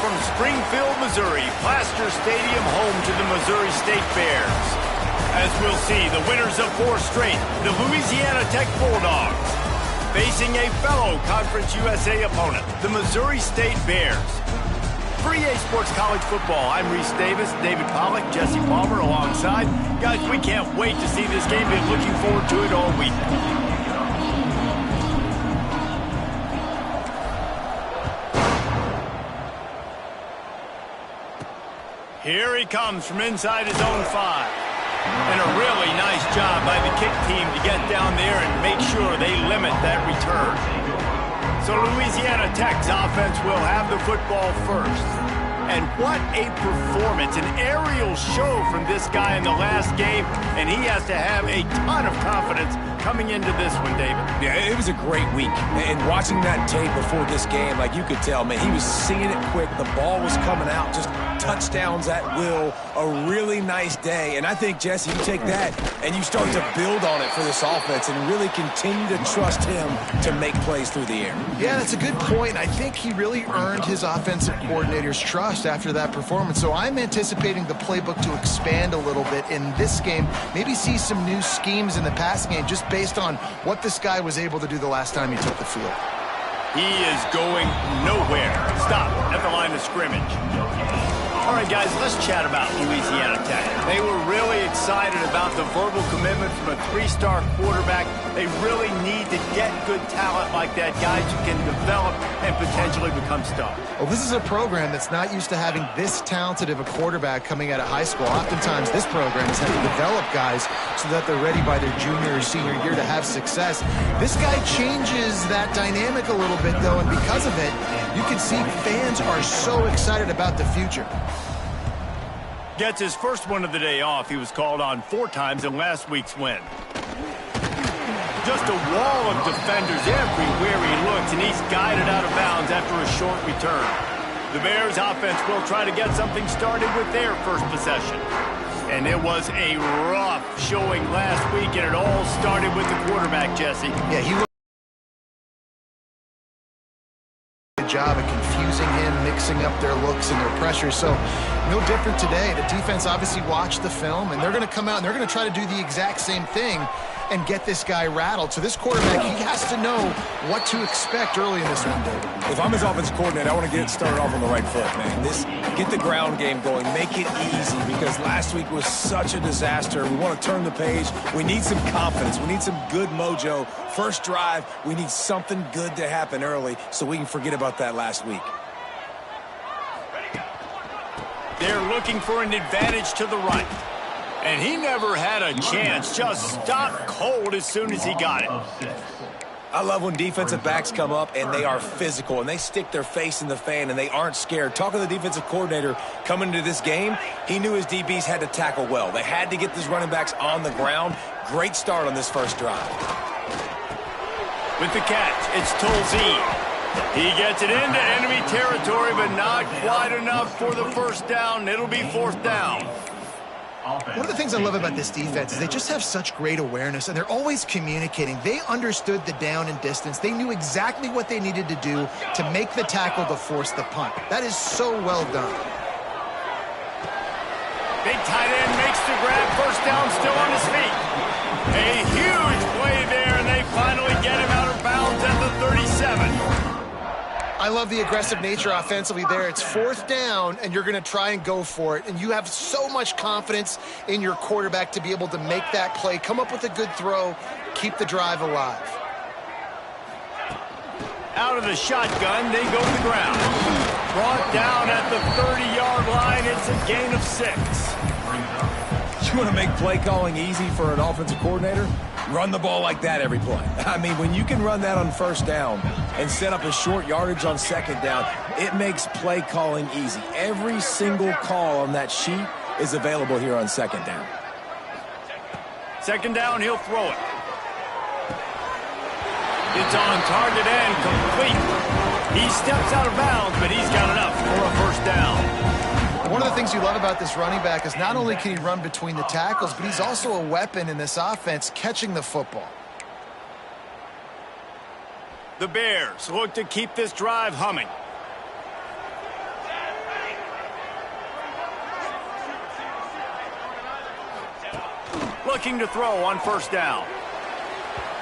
from Springfield, Missouri, Plaster Stadium, home to the Missouri State Bears. As we'll see, the winners of 4 straight, the Louisiana Tech Bulldogs, facing a fellow Conference USA opponent, the Missouri State Bears. For EA Sports College Football, I'm Reese Davis, David Pollack, Jesse Palmer alongside. Guys, we can't wait to see this game. Been looking forward to it all week. Here he comes from inside his own 5. And a really nice job by the kick team to get down there and make sure they limit that return. So Louisiana Tech's offense will have the football first. And what a performance, an aerial show from this guy in the last game, and he has to have a ton of confidence coming into this one, David. Yeah, it was a great week. And watching that tape before this game, like you could tell, man, he was seeing it quick. The ball was coming out, just touchdowns at will. A really nice day. And I think, Jesse, you take that and you start to build on it for this offense and really continue to trust him to make plays through the air. Yeah, that's a good point. I think he really earned his offensive coordinator's trust after that performance. So I'm anticipating the playbook to expand a little bit in this game. Maybe see some new schemes in the passing game just based on what this guy was able to do the last time he took the field. He is going nowhere. Stop at the line of scrimmage. All right, guys, let's chat about Louisiana Tech. They were really excited about the verbal commitment from a 3-star quarterback. They really need to get good talent like that, guys who can develop and potentially become stars. Well, this is a program that's not used to having this talented of a quarterback coming out of high school. Oftentimes, this program has had to develop guys so that they're ready by their junior or senior year to have success. This guy changes that dynamic a little bit, though, and because of it, you can see fans are so excited about the future. Gets his first one of the day off. He was called on 4 times in last week's win. Just a wall of defenders everywhere he looks, and he's guided out of bounds after a short return. The Bears offense will try to get something started with their first possession. And it was a rough showing last week, and it all started with the quarterback, Jesse. Yeah, he was a good job at confusing him, mixing up their looks and their pressure. So no different today. The defense obviously watched the film, and they're going to come out and they're going to try to do the exact same thing and get this guy rattled. So this quarterback, he has to know what to expect early in this one, David. If I'm his offensive coordinator, I want to get it started off on the right foot, man. Get the ground game going. Make it easy because last week was such a disaster. We want to turn the page. We need some confidence. We need some good mojo. First drive, we need something good to happen early so we can forget about that last week. They're looking for an advantage to the right. And he never had a chance. Just stopped cold as soon as he got it. I love when defensive backs come up and they are physical and they stick their face in the fan and they aren't scared. Talking to the defensive coordinator coming into this game, he knew his DBs had to tackle well. They had to get these running backs on the ground. Great start on this first drive. With the catch, it's Tolzien. He gets it into enemy territory, but not quite enough for the first down. It'll be 4th down. One of the things I love about this defense is they just have such great awareness, and they're always communicating. They understood the down and distance. They knew exactly what they needed to do to make the tackle to force the punt. That is so well done. Big tight end makes the grab. First down, still on his feet. A huge play there, and they finally get him out of bounds at the 37. I love the aggressive nature offensively there. It's 4th down, and you're going to try and go for it. And you have so much confidence in your quarterback to be able to make that play, come up with a good throw, keep the drive alive. Out of the shotgun, they go to the ground. Brought down at the 30-yard line. It's a gain of 6. You want to make play calling easy for an offensive coordinator? Run the ball like that every play. I mean, when you can run that on first down and set up a short yardage on second down, it makes play calling easy. Every single call on that sheet is available here on second down. Second down, he'll throw it. It's on target and complete. He steps out of bounds, but he's got enough for a first down. One of the things you love about this running back is not only can he run between the tackles, but he's also a weapon in this offense, catching the football. The Bears look to keep this drive humming. looking to throw on first down.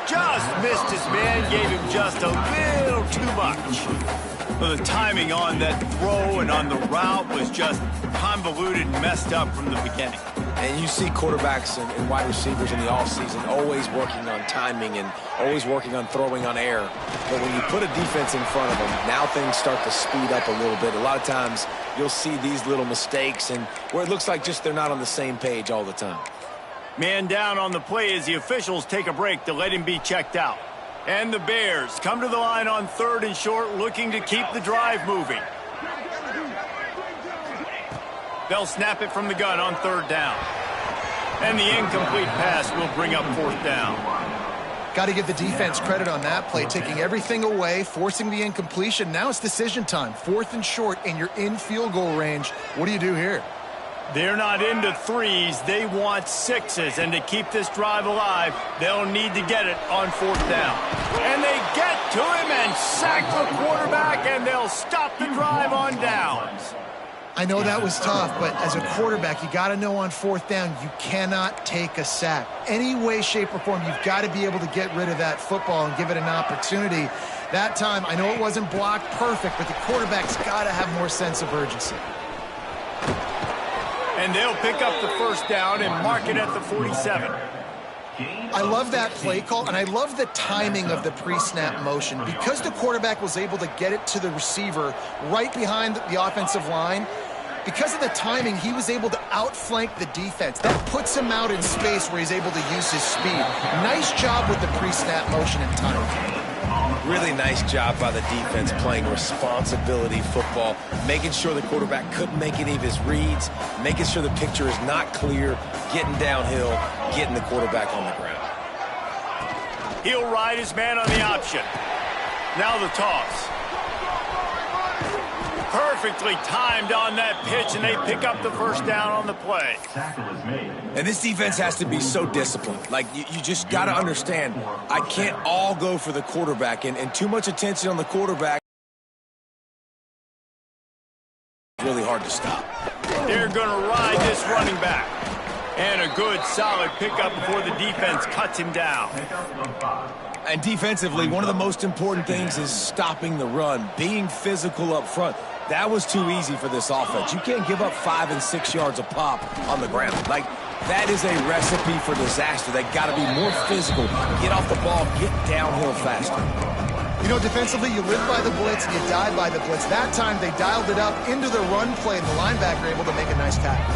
Just missed his man, gave him just a little too much. Well, the timing on that throw and on the route was just convoluted and messed up from the beginning. And you see quarterbacks and wide receivers in the offseason always working on timing and always working on throwing on air. But when you put a defense in front of them, now things start to speed up a little bit. A lot of times you'll see these little mistakes and where it looks like just they're not on the same page all the time. Man down on the play as the officials take a break to let him be checked out. And the Bears come to the line on 3rd and short, looking to keep the drive moving. They'll snap it from the gun on 3rd down. And the incomplete pass will bring up 4th down. Got to give the defense credit on that play, taking everything away, forcing the incompletion. Now it's decision time. 4th and short, and you're in field goal range. What do you do here? They're not into 3s. They want 6s. And to keep this drive alive, they'll need to get it on 4th down. And they get to him and sack the quarterback, and they'll stop the drive on downs. I know that was tough, but as a quarterback, you got to know on 4th down, you cannot take a sack. Any way, shape, or form, you've got to be able to get rid of that football and give it an opportunity. That time, I know it wasn't blocked perfect, but the quarterback's got to have more sense of urgency. And they'll pick up the first down and mark it at the 47. I love that play call, and I love the timing of the pre-snap motion. Because the quarterback was able to get it to the receiver right behind the offensive line, because of the timing, he was able to outflank the defense. That puts him out in space where he's able to use his speed. Nice job with the pre-snap motion and timing. Really nice job by the defense playing responsibility football, making sure the quarterback couldn't make any of his reads, making sure the picture is not clear, getting downhill, getting the quarterback on the ground. He'll ride his man on the option. Now the toss. Perfectly timed on that pitch, and they pick up the first down on the play. And this defense has to be so disciplined. Like, you just got to understand, I can't all go for the quarterback, and too much attention on the quarterback is really hard to stop. They're going to ride this running back. And a good, solid pickup before the defense cuts him down. And defensively, one of the most important things is stopping the run, being physical up front. That was too easy for this offense. You can't give up 5 and 6 yards a pop on the ground. Like, that is a recipe for disaster. They got to be more physical, get off the ball, get downhill faster. You know, defensively, you live by the blitz and you die by the blitz. That time, they dialed it up into the run play, and the linebacker able to make a nice tackle.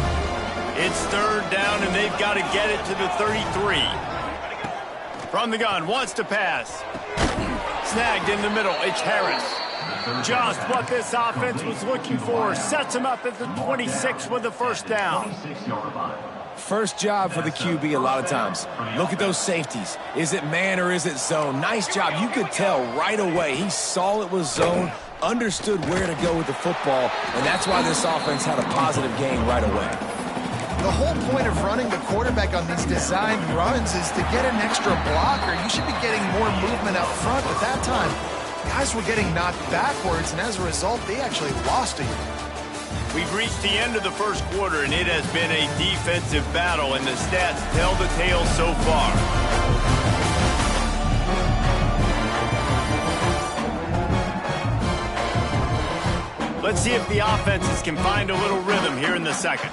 It's 3rd down, and they've got to get it to the 33. From the gun, wants to pass. Snagged in the middle, it's Harris. Just what this offense was looking for. Sets him up at the 26 with the first down. First job for the QB a lot of times. Look at those safeties. Is it man or is it zone? Nice job. You could tell right away. He saw it was zone, understood where to go with the football, and that's why this offense had a positive gain right away. The whole point of running the quarterback on these designed runs is to get an extra blocker. You should be getting more movement up front, but that time, guys were getting knocked backwards, and as a result, they actually lost a yard. We've reached the end of the first quarter, and it has been a defensive battle, and the stats tell the tale so far. Let's see if the offenses can find a little rhythm here in the second.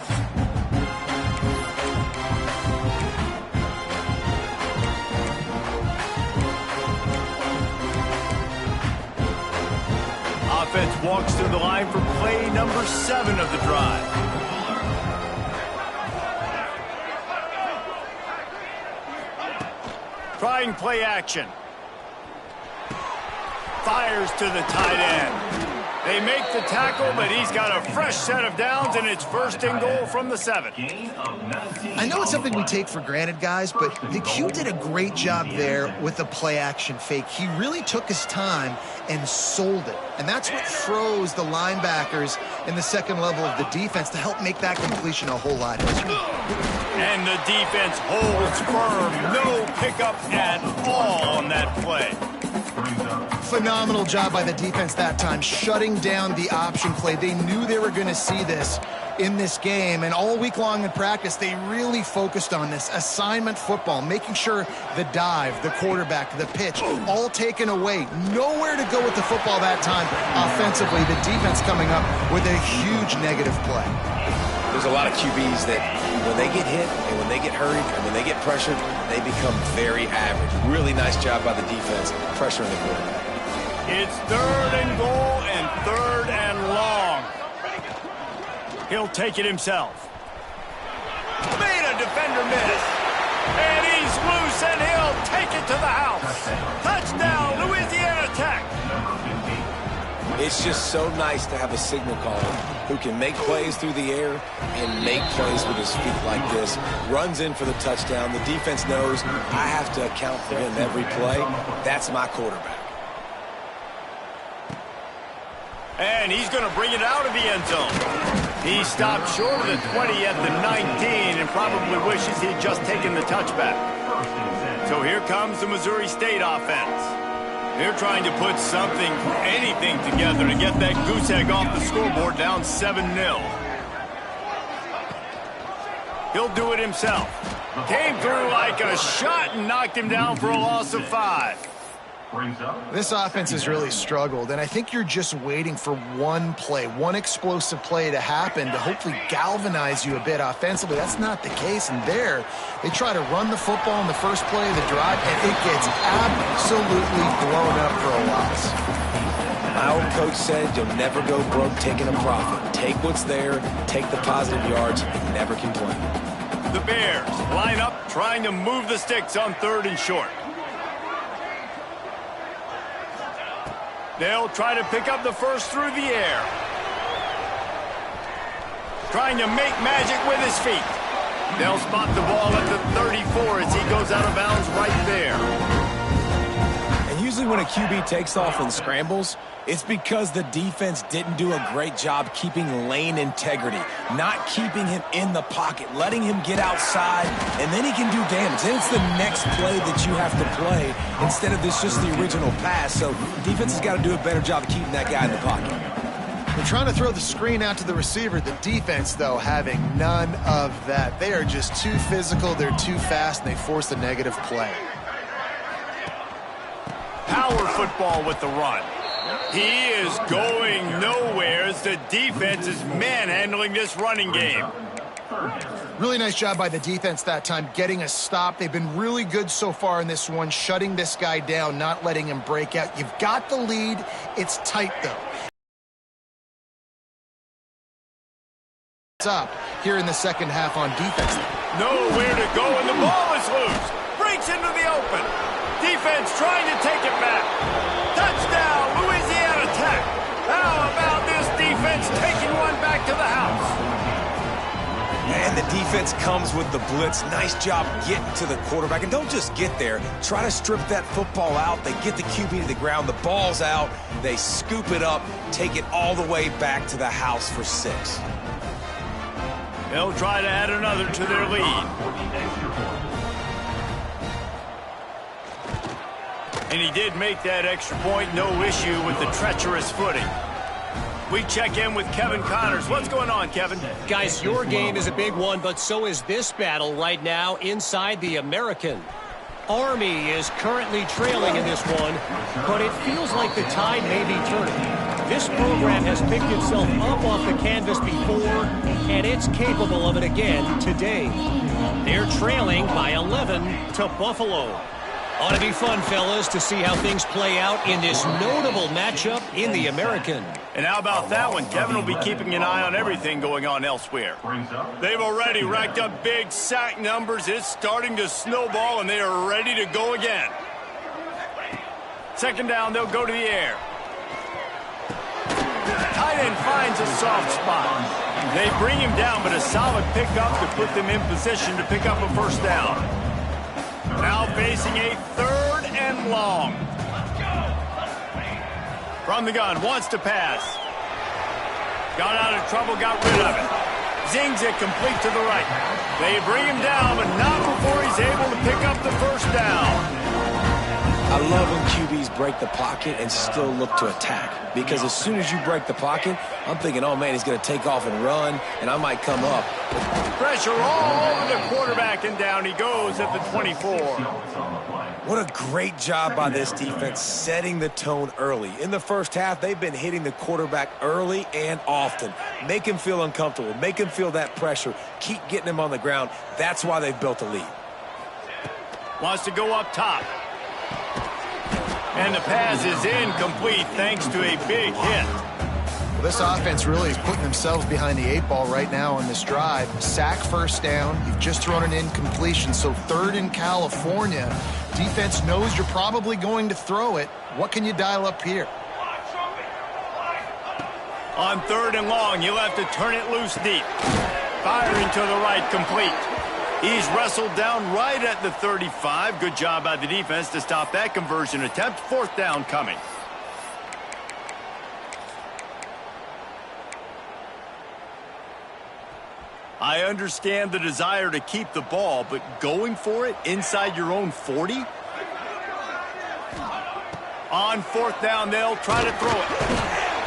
Offense walks through the line for play number 7 of the drive. Trying play action. Fires to the tight end. They make the tackle, but he's got a fresh set of downs, and it's 1st and goal from the 7. I know it's something we take for granted, guys, but the Q did a great job there with the play-action fake. He really took his time and sold it, and that's what froze the linebackers in the second level of the defense to help make that completion a whole lot easier. And the defense holds firm. No pickup at all on that play. Phenomenal job by the defense that time, shutting down the option play. They knew they were going to see this in this game, and all week long in practice, they really focused on this assignment football, making sure the dive, the quarterback, the pitch, all taken away. Nowhere to go with the football that time offensively. The defense coming up with a huge negative play. There's a lot of QBs that when they get hit and when they get hurried and when they get pressured, they become very average. Really nice job by the defense pressuring the quarterback. It's 3rd and goal and 3rd and long. He'll take it himself. Made a defender miss. And he's loose and he'll take it to the house. Touchdown, Louisiana Tech. It's just so nice to have a signal caller who can make plays through the air and make plays with his feet like this. Runs in for the touchdown. The defense knows I have to account for him every play. That's my quarterback. And he's going to bring it out of the end zone. He stopped short of the 20 at the 19 and probably wishes he'd just taken the touchback. So here comes the Missouri State offense. They're trying to put something, anything together to get that goose egg off the scoreboard down 7-0. He'll do it himself. Came through like a shot and knocked him down for a loss of 5. This offense has really struggled, and I think you're just waiting for one play, one explosive play to happen to hopefully galvanize you a bit offensively. That's not the case, and there, they try to run the football in the first play of the drive, and it gets absolutely blown up for a loss. My old coach said you'll never go broke taking a profit. Take what's there, take the positive yards, and never complain. The Bears line up trying to move the sticks on 3rd and short. They'll try to pick up the first through the air. Trying to make magic with his feet. They'll spot the ball at the 34 as he goes out of bounds right there. And usually when a QB takes off and scrambles, it's because the defense didn't do a great job keeping lane integrity, not keeping him in the pocket, letting him get outside, and then he can do damage. Then it's the next play that you have to play instead of this just the original pass. So defense has got to do a better job of keeping that guy in the pocket. They're trying to throw the screen out to the receiver. The defense, though, having none of that. They are just too physical, they're too fast, and they force the negative play. Power football with the run. He is going nowhere as the defense is manhandling this running game. Really nice job by the defense that time, getting a stop. They've been really good so far in this one, shutting this guy down, not letting him break out. You've got the lead. It's tight, though. It's up here in the second half on defense. Nowhere to go, and the ball is loose. Breaks into the open. Defense trying to take it back. Touchdown, Louisiana Tech. How about this defense taking one back to the house? And the defense comes with the blitz. Nice job getting to the quarterback. And don't just get there. Try to strip that football out. They get the QB to the ground. The ball's out. They scoop it up, take it all the way back to the house for 6. They'll try to add another to their lead. And he did make that extra point, no issue with the treacherous footing. We check in with Kevin Connors. What's going on, Kevin? Guys, your game is a big one, but so is this battle right now inside the American. Army is currently trailing in this one, but it feels like the tide may be turning. This program has picked itself up off the canvas before, and it's capable of it again today. They're trailing by 11 to Buffalo. Ought to be fun, fellas, to see how things play out in this notable matchup in the American. And how about that one? Kevin will be keeping an eye on everything going on elsewhere. They've already racked up big sack numbers. It's starting to snowball, and they are ready to go again. Second down, they'll go to the air. Tight end finds a soft spot. They bring him down, but a solid pickup to put them in position to pick up a first down. Now facing a 3rd and long. From the gun, wants to pass. Got out of trouble, got rid of it. Zings it complete to the right. They bring him down, but not before he's able to pick up the first down. I love when QBs break the pocket and still look to attack. Because as soon as you break the pocket, I'm thinking, oh, man, he's going to take off and run, and I might come up. Pressure all over the quarterback, and down he goes at the 24. What a great job by this defense setting the tone early. In the first half, they've been hitting the quarterback early and often. Make him feel uncomfortable. Make him feel that pressure. Keep getting him on the ground. That's why they've built a lead. Wants to go up top. And the pass is incomplete thanks to a big hit. Well, this offense really is putting themselves behind the 8 ball right now on this drive. Sack, first down. You've just thrown an incompletion, so third in California. Defense knows you're probably going to throw it. What can you dial up here? On 3rd and long, you'll have to turn it loose deep. Firing to the right, complete. He's wrestled down right at the 35. Good job by the defense to stop that conversion attempt. 4th down coming. I understand the desire to keep the ball, but going for it inside your own 40? On 4th down, they'll try to throw it.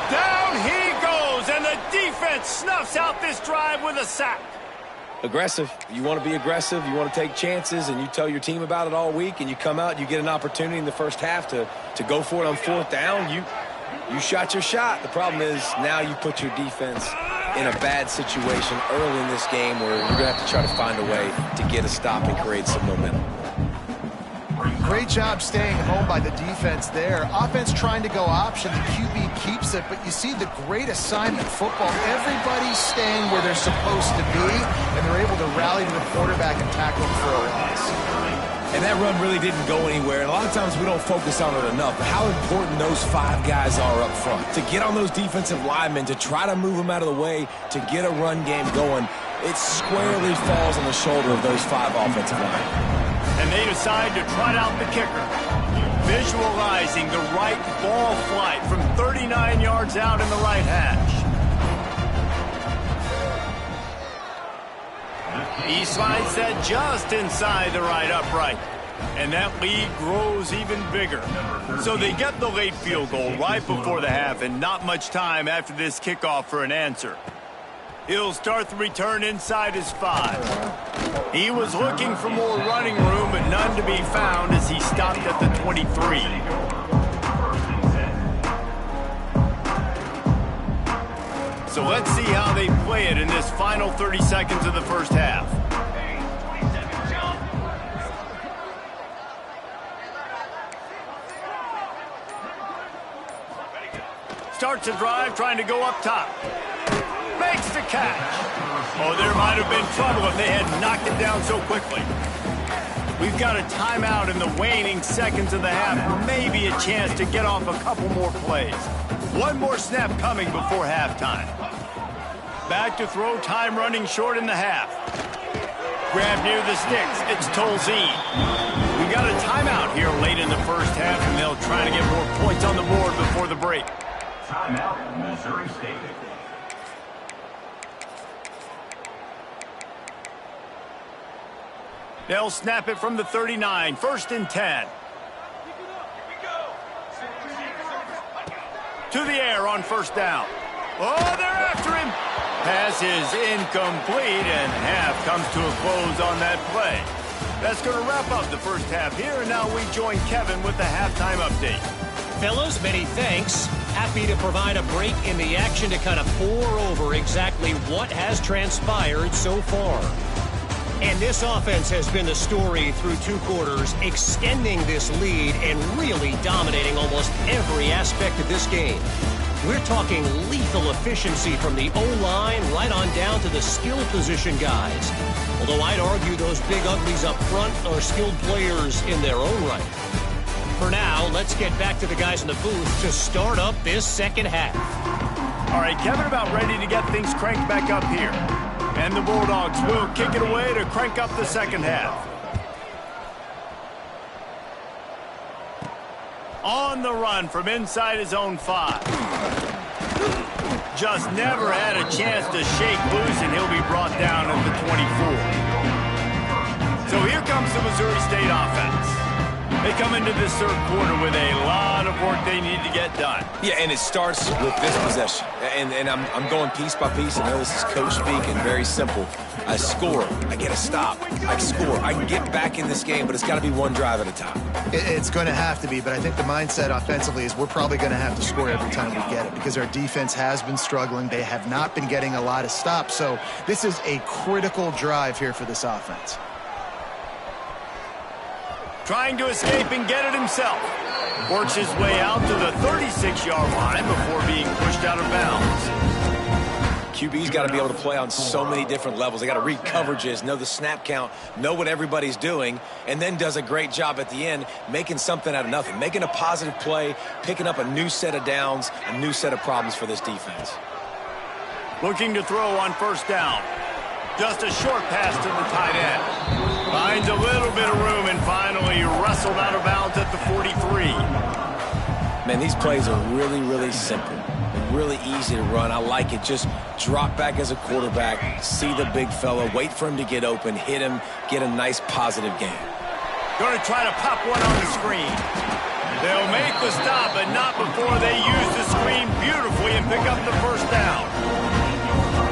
Down he goes, and the defense snuffs out this drive with a sack. Aggressive. You want to be aggressive. You want to take chances, and you tell your team about it all week, and you come out, you get an opportunity in the first half to go for it on 4th down. You shot your shot. The problem is now you put your defense in a bad situation early in this game where you're going to have to try to find a way to get a stop and create some momentum. Great job staying home by the defense there. Offense trying to go option. The QB keeps it, but you see the great assignment football. Everybody's staying where they're supposed to be, and they're able to rally to the quarterback and tackle him for a loss. And that run really didn't go anywhere. And a lot of times we don't focus on it enough. But how important those 5 guys are up front. To get on those defensive linemen, to try to move them out of the way, to get a run game going, it squarely falls on the shoulder of those 5 offensive linemen. And they decide to trot out the kicker. Visualizing the right ball flight from 39 yards out in the right hash. He slides that just inside the right upright. And that lead grows even bigger. So they get the late field goal right before the half, and not much time after this kickoff for an answer. He'll start the return inside his 5. He was looking for more running room, but none to be found as he stopped at the 23. So let's see how they play it in this final 30 seconds of the first half. Starts a drive trying to go up top. Makes the catch. Oh, there might have been trouble if they had knocked it down so quickly. We've got a timeout in the waning seconds of the half. Maybe a chance to get off a couple more plays. One more snap coming before halftime. Back to throw, time running short in the half. Grab near the sticks. It's Tolzien. We got a timeout here late in the first half, and they'll try to get more points on the board before the break. Timeout, Missouri State. They'll snap it from the 39. 1st and 10. To the air on 1st down. Oh, they're after him. Pass is incomplete, and half comes to a close on that play. That's going to wrap up the first half here, and now we join Kevin with the halftime update. Fellas, many thanks. Happy to provide a break in the action to kind of pour over exactly what has transpired so far. And this offense has been the story through 2 quarters, extending this lead and really dominating almost every aspect of this game. We're talking lethal efficiency from the O-line right on down to the skill position guys. Although I'd argue those big uglies up front are skilled players in their own right. For now, let's get back to the guys in the booth to start up this second half. All right, Kevin, about ready to get things cranked back up here. And the Bulldogs will kick it away to crank up the second half. On the run from inside his own 5. Just never had a chance to shake loose, and he'll be brought down at the 24. So here comes the Missouri State offense. They come into this third quarter with a lot of work they need to get done. Yeah, and it starts with this possession. And I'm going piece by piece. I know this is coach speak and very simple. I score. I get a stop. I score. I can get back in this game, but it's got to be one drive at a time. It's going to have to be, but I think the mindset offensively is we're probably going to have to score every time we get it because our defense has been struggling. They have not been getting a lot of stops. So this is a critical drive here for this offense. Trying to escape and get it himself. Works his way out to the 36-yard line before being pushed out of bounds. QB's got to be able to play on so many different levels. They got to read coverages, know the snap count, know what everybody's doing, and then does a great job at the end making something out of nothing, making a positive play, picking up a new set of downs, a new set of problems for this defense. Looking to throw on first down. Just a short pass to the tight end. Finds a little bit of room and finally wrestled out of bounds at the 43. Man, these plays are really, really simple. Really easy to run. I like it. Just drop back as a quarterback, see the big fella, wait for him to get open, hit him, get a nice positive game. Going to try to pop one on the screen. They'll make the stop, but not before they use the screen beautifully and pick up the first down.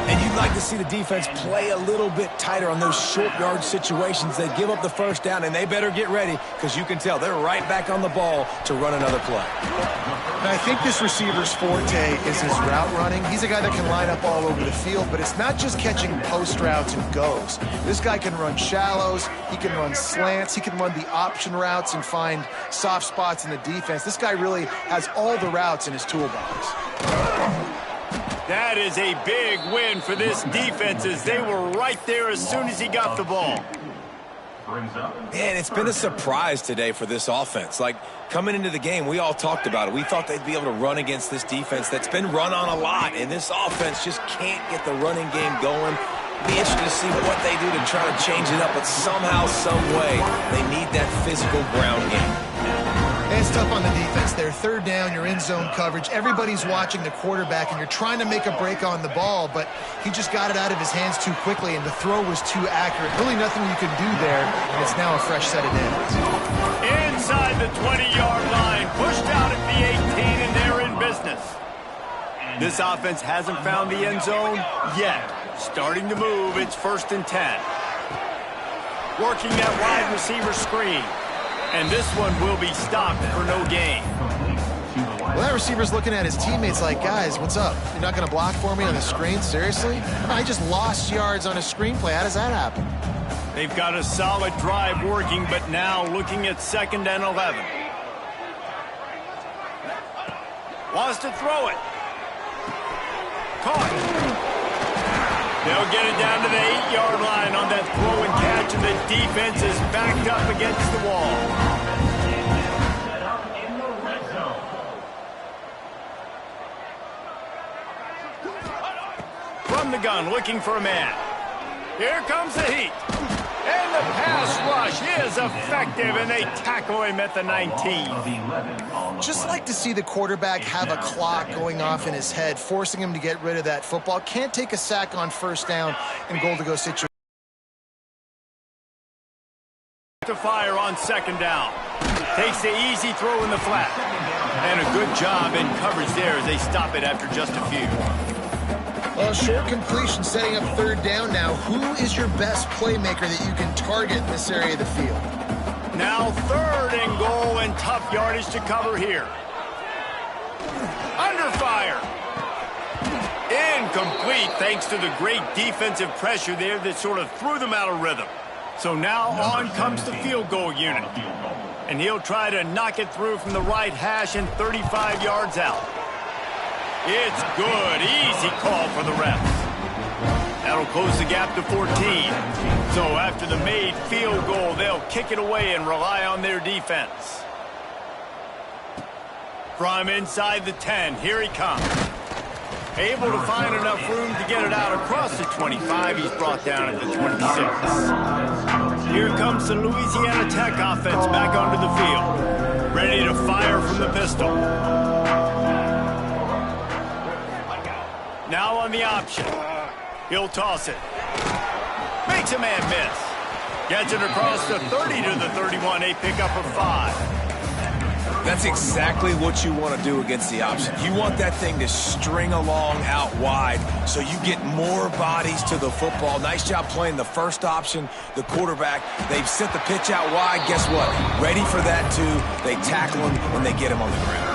And you'd like to see the defense play a little bit tighter on those short yard situations. They give up the first down, and they better get ready because you can tell they're right back on the ball to run another play. And I think this receiver's forte is his route running. He's a guy that can line up all over the field, but it's not just catching post routes and goes. This guy can run shallows, he can run slants, he can run the option routes and find soft spots in the defense. This guy really has all the routes in his toolbox. That is a big win for this defense as they were right there as soon as he got the ball. Man, it's been a surprise today for this offense. Like, coming into the game, we all talked about it. We thought they'd be able to run against this defense that's been run on a lot, and this offense just can't get the running game going. Be interested to see what they do to try to change it up, but somehow, some way, they need that physical ground game. And it's tough on the defense there. Third down, you're in zone coverage. Everybody's watching the quarterback, and you're trying to make a break on the ball, but he just got it out of his hands too quickly, and the throw was too accurate. Really nothing you can do there, and it's now a fresh set of downs. Inside the 20-yard line, pushed out at the 18, and they're in business. This offense hasn't found the end zone yet. Starting to move, it's 1st and 10. Working that wide receiver screen. And this one will be stopped for no gain. Well, that receiver's looking at his teammates like, guys, what's up? You're not going to block for me on the screen? Seriously? I just lost yards on a screenplay. How does that happen? They've got a solid drive working, but now looking at 2nd and 11. Wants to throw it. Caught. They'll get it down to the 8-yard line on that throw and catch, and the defense is backed up against the wall. From the gun, looking for a man. Here comes the heat. And the pass rush is effective, and they tackle him at the 19. Just like to see the quarterback have a clock going off in his head, forcing him to get rid of that football. Can't take a sack on first down and goal-to-go situation. To fire on 2nd down. Takes the easy throw in the flat. And a good job in coverage there as they stop it after just a few. Well, short completion setting up 3rd down now. Who is your best playmaker that you can target in this area of the field? Now 3rd and goal and tough yardage to cover here. Under fire. Incomplete thanks to the great defensive pressure there that sort of threw them out of rhythm. So now on comes the field goal unit. And he'll try to knock it through from the right hash and 35 yards out. It's good. Easy call for the refs. That'll close the gap to 14. So after the made field goal, they'll kick it away and rely on their defense. From inside the 10, here he comes. Able to find enough room to get it out across the 25. He's brought down at the 26. Here comes the Louisiana Tech offense back onto the field. Ready to fire from the pistol. Now on the option. He'll toss it. Makes a man miss. Gets it across the 30 to the 31, a pickup of 5. That's exactly what you want to do against the option. You want that thing to string along out wide so you get more bodies to the football. Nice job playing the first option, the quarterback. They've sent the pitch out wide. Guess what? Ready for that, too. They tackle him and they get him on the ground.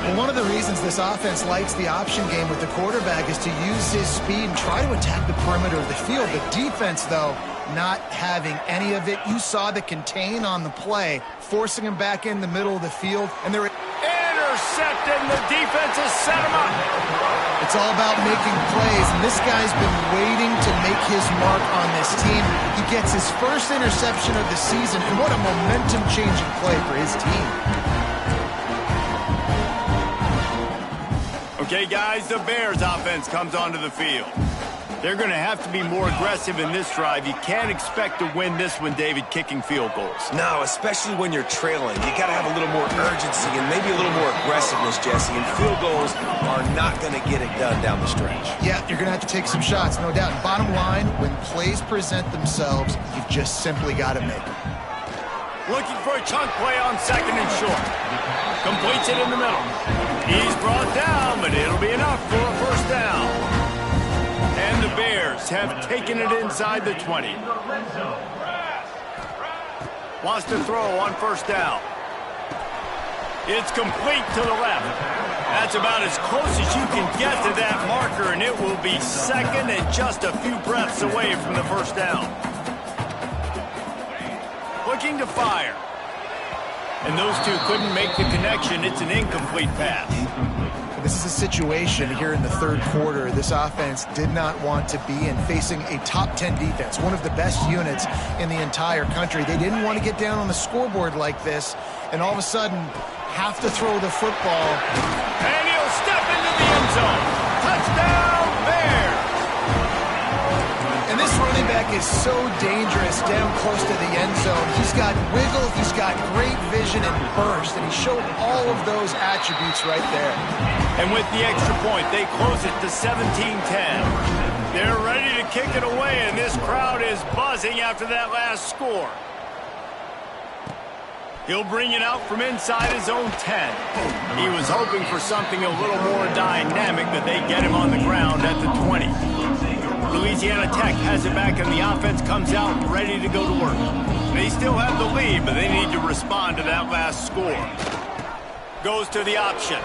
Well, one of the reasons this offense likes the option game with the quarterback is to use his speed and try to attack the perimeter of the field. The defense, though, not having any of it. You saw the contain on the play, forcing him back in the middle of the field, and they're intercepted, and the defense has set him up. It's all about making plays, and this guy's been waiting to make his mark on this team. He gets his first interception of the season, and what a momentum-changing play for his team. Okay, guys, the Bears offense comes onto the field. They're going to have to be more aggressive in this drive. You can't expect to win this one, David, kicking field goals. No, especially when you're trailing. You got to have a little more urgency and maybe a little more aggressiveness, Jesse. And field goals are not going to get it done down the stretch. Yeah, you're going to have to take some shots, no doubt. And bottom line, when plays present themselves, you've just simply got to make them. Looking for a chunk play on second and short. Completes it in the middle. He's brought down, but it'll be enough for a first down. And the Bears have taken it inside the 20. Wants to throw on first down. It's complete to the left. That's about as close as you can get to that marker, and it will be second and just a few breaths away from the first down. Looking to fire. And those two couldn't make the connection. It's an incomplete pass. This is a situation here in the third quarter this offense did not want to be in, facing a top 10 defense, one of the best units in the entire country. They didn't want to get down on the scoreboard like this, and all of a sudden have to throw the football. And he'll step into the end zone. Touchdown, Bears! And this running back is so dangerous down close to the end zone. He's got wiggle, he's got great vision and burst, and he showed all of those attributes right there. And with the extra point, they close it to 17-10. They're ready to kick it away, and this crowd is buzzing after that last score. He'll bring it out from inside his own 10. He was hoping for something a little more dynamic, but they get him on the ground at the 20. Louisiana Tech has it back, and the offense comes out ready to go to work. They still have the lead, but they need to respond to that last score. Goes to the option.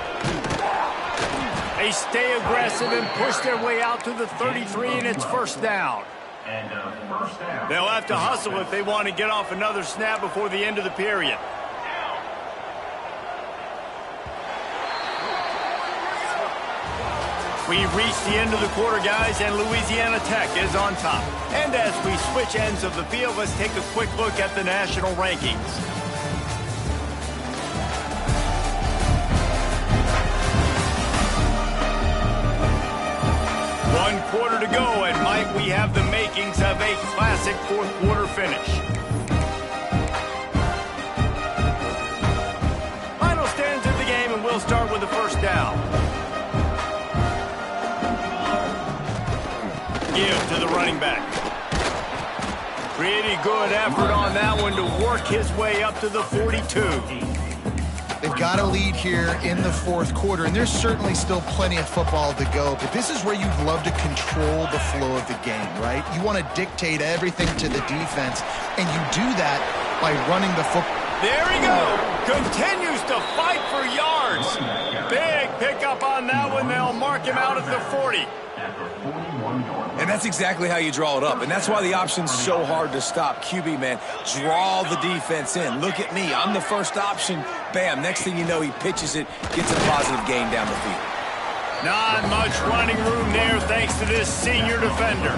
They stay aggressive and push their way out to the 33, and it's first down. They'll have to hustle if they want to get off another snap before the end of the period. We've reached the end of the quarter, guys, and Louisiana Tech is on top. And as we switch ends of the field, let's take a quick look at the national rankings. One quarter to go, and Mike, we have the makings of a classic fourth quarter finish. Final stands of the game, and we'll start with the first down. Give to the running back. Pretty good effort on that one to work his way up to the 42. They've got a lead here in the fourth quarter, and there's certainly still plenty of football to go, but this is where you'd love to control the flow of the game, right? You want to dictate everything to the defense, and you do that by running the football. There he goes. Continues to fight for yards. Big pickup on that one. They'll mark him out at the 40. And that's exactly how you draw it up. And that's why the option's so hard to stop. QB, man, draw the defense in. Look at me. I'm the first option. Bam. Next thing you know, he pitches it, gets a positive gain down the field. Not much running room there thanks to this senior defender.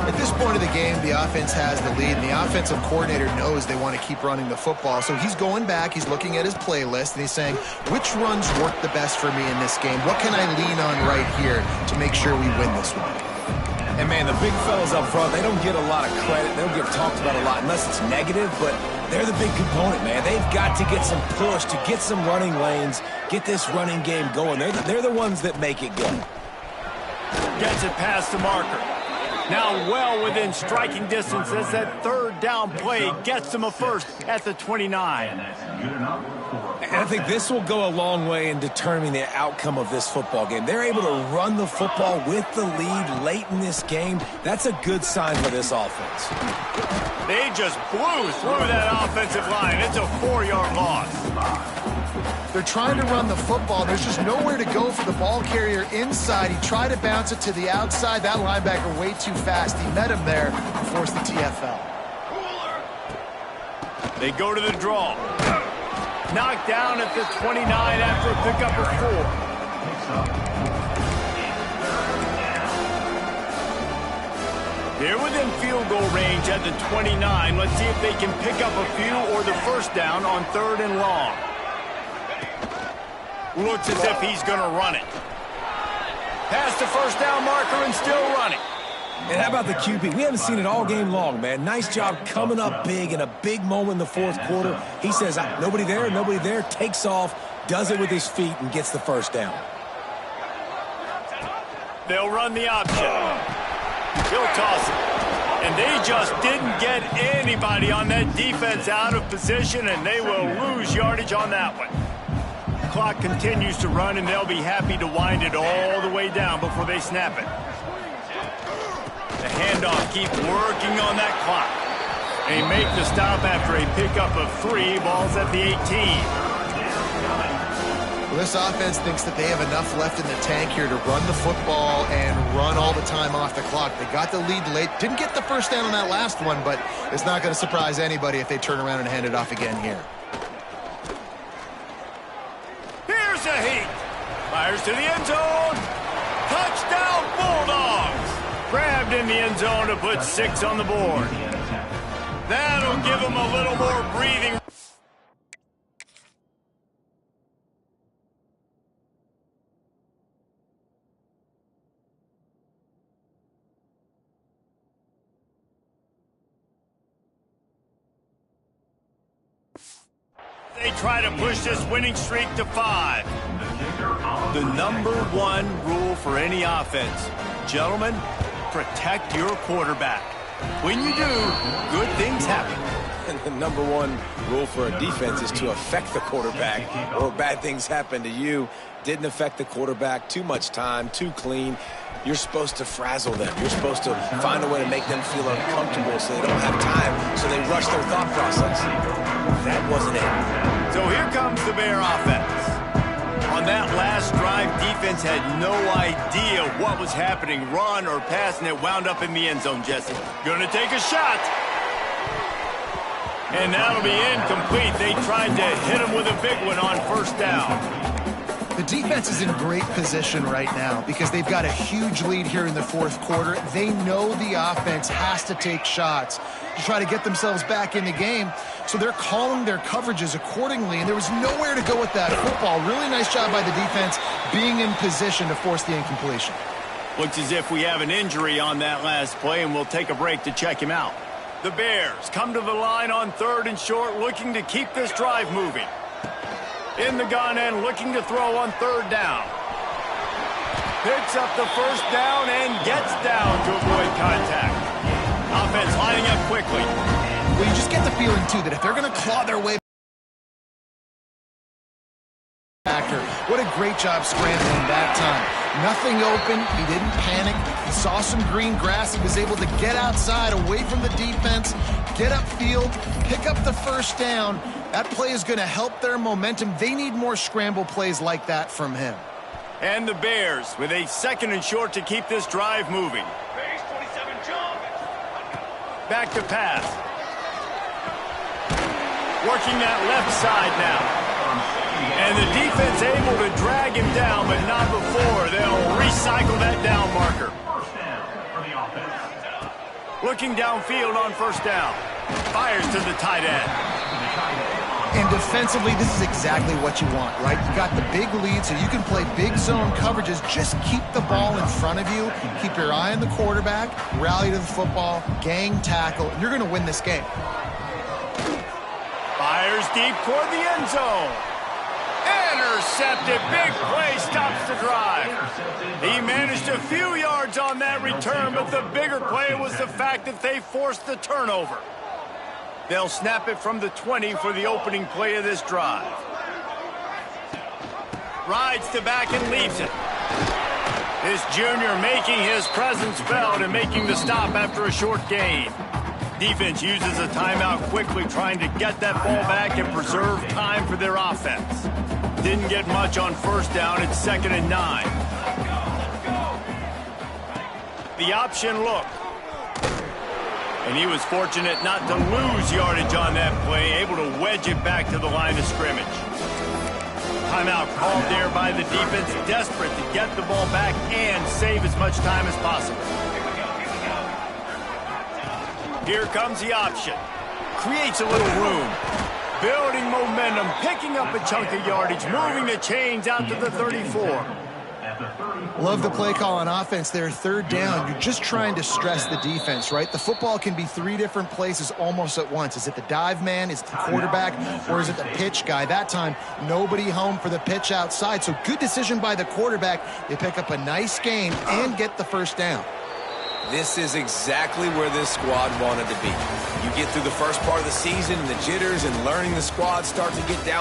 At this point of the game, the offense has the lead, and the offensive coordinator knows they want to keep running the football. So he's going back, he's looking at his playlist, and he's saying, which runs work the best for me in this game? What can I lean on right here to make sure we win this one? And, man, the big fellas up front, they don't get a lot of credit. They don't get talked about a lot unless it's negative, but they're the big component, man. They've got to get some push, to get some running lanes, get this running game going. They're the ones that make it go. Gets it past the marker. Now well within striking distance as that third down play gets them a first at the 29. And I think this will go a long way in determining the outcome of this football game. They're able to run the football with the lead late in this game. That's a good sign for this offense. They just blew through that offensive line. It's a 4-yard loss. They're trying to run the football. There's just nowhere to go for the ball carrier inside. He tried to bounce it to the outside. That linebacker way too fast. He met him there and forced the TFL. They go to the draw. Knocked down at the 29 after a pickup of 4. They're within field goal range at the 29. Let's see if they can pick up a few or the first down on 3rd and long. Looks as if he's going to run it. Past the first down marker and still running. And how about the QB? We haven't seen it all game long, man. Nice job coming up big in a big moment in the 4th quarter. He says, nobody there, takes off, does it with his feet, and gets the first down. They'll run the option. He'll toss it. And they just didn't get anybody on that defense out of position, and they will lose yardage on that one. Clock continues to run, and they'll be happy to wind it all the way down before they snap it. The handoff keeps working on that clock. They make the stop after a pickup of 3. Ball's at the 18. Well, this offense thinks that they have enough left in the tank here to run the football and run all the time off the clock. They got the lead late. Didn't get the first down on that last one, but it's not going to surprise anybody if they turn around and hand it off again here. Here's a heat. Fires to the end zone. Touchdown, Bulldogs. Grabbed in the end zone to put 6 on the board. That'll give them a little more breathing. They try to push this winning streak to 5. The #1 rule for any offense, gentlemen, protect your quarterback. When you do, good things happen. And the #1 rule for a defense is to affect the quarterback, or bad things happen to you. Didn't affect the quarterback. Too much time, too clean. You're supposed to frazzle them. You're supposed to find a way to make them feel uncomfortable so they don't have time, so they rush their thought process. That wasn't it. So here comes the Bear offense. On that last drive, defense had no idea what was happening, run or pass, and it wound up in the end zone, Jesse. Gonna take a shot. And that'll be incomplete. They tried to hit him with a big one on 1st down. The defense is in great position right now because they've got a huge lead here in the 4th quarter. They know the offense has to take shots to try to get themselves back in the game. So they're calling their coverages accordingly, and there was nowhere to go with that football. Really nice job by the defense being in position to force the incompletion. Looks as if we have an injury on that last play, and we'll take a break to check him out. The Bears come to the line on 3rd and short, looking to keep this drive moving. In the gun and looking to throw on 3rd down. Picks up the first down and gets down to avoid contact. Offense lining up quickly. Well, you just get the feeling, too, that if they're going to claw their way back here, what a great job scrambling that time. Nothing open. He didn't panic. He saw some green grass. He was able to get outside, away from the defense, get upfield, pick up the first down. That play is going to help their momentum. They need more scramble plays like that from him. And the Bears with a 2nd and short to keep this drive moving. Back to pass. Working that left side now. And the defense able to drag him down, but not before. They'll recycle that down marker. Looking downfield on 1st down. Fires to the tight end. And defensively, this is exactly what you want, right? You got the big lead, so you can play big zone coverages. Just keep the ball in front of you. Keep your eye on the quarterback. Rally to the football. Gang tackle. You're going to win this game. Fires deep toward the end zone. And Intercepted. Big play stops the drive. He managed a few yards on that return, but the bigger play was the fact that they forced the turnover. They'll snap it from the 20 for the opening play of this drive. Rides to back and leaves it. This junior making his presence felt and making the stop after a short gain. Defense uses a timeout quickly, trying to get that ball back and preserve time for their offense. Didn't get much on first down. It's 2nd and 9. The option look. And he was fortunate not to lose yardage on that play, able to wedge it back to the line of scrimmage. Timeout called there by the defense, desperate to get the ball back and save as much time as possible. Here comes the option. Creates a little room. Building momentum, picking up a chunk of yardage, moving the chains out to the 34. Love the play call on offense there. 3rd down. You're just trying to stress the defense, right? The football can be 3 different places almost at once. Is it the dive man? Is it the quarterback? Or is it the pitch guy? That time, nobody home for the pitch outside. So good decision by the quarterback. They pick up a nice gain and get the 1st down. This is exactly where this squad wanted to be. You get through the first part of the season and the jitters and learning the squad start to get down